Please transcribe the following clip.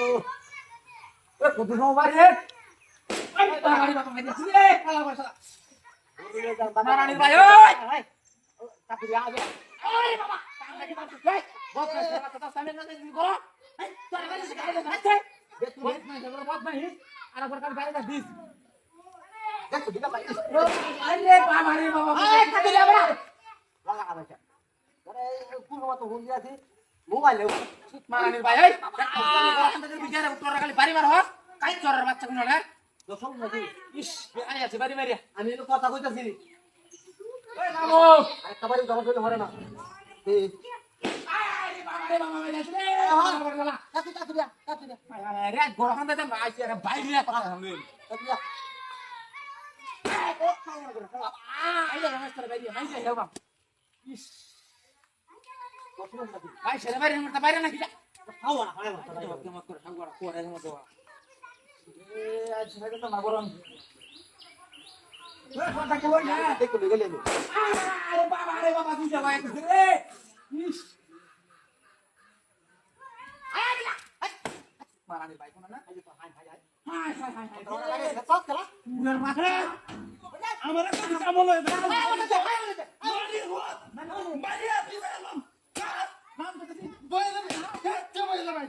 এ কত সময় রে এই বাড়ি বাবা মাইরে রে খালা বসা নারায়ণ ভাই ওই চাকরি আগে ওই বাবা কামনা কি করছিস এই বস না কথা সামনে না দিবি গো এই তোর গাড়ি থেকে আইলে যাচ্ছে বস না তোর বস নাই আর একবার কাল গাড়িটা দিস দেখো দিদা ভাই আরে বাবা রে বাবা এই চাকরি আবে লাগা আবে আরে কোন মত ফোন দিয়াছি মোবাইলে নারায়ণ ভাই এই আমাদের বিচারে তোর খালি বাড়ি মার হস কাই চোরের বাচ্চা কোন না দশম নাকি ইস আই আছে বাড়ি মারিয়া আমি এর কথা কইতাছি এই নামো আরেকটা বাড়ি জমা করলে হবে না এই আরে বাবা রে বাবা মাইরে রে বাবা কাটি রে গোড়া খান দাদা আইছি আরে বাইরে কথা সামনে কাটি ও খাওয়া করে আইলে নমস্কার বাইরে মাইছে যাও বাবা ইস দশম নাকি ভাই ছেলে বাইরে মত বাইরে নাকি যা খাওয়া না খাওয়া মত করে খাওয়া করে মত এ আজ সাইডে তো মাগরন এ কথা কই না দেখো গেলে আরে বাবা তুই যাবা একটু রে ইস আরে মারানি ভাই কোন না আজ তো high high high high high high তোরা লাগে সব খেলা পুরার মাথা আমার কাছে কাম হলো মারিয়া তুই বেলাম নাম তো বইলা ভাই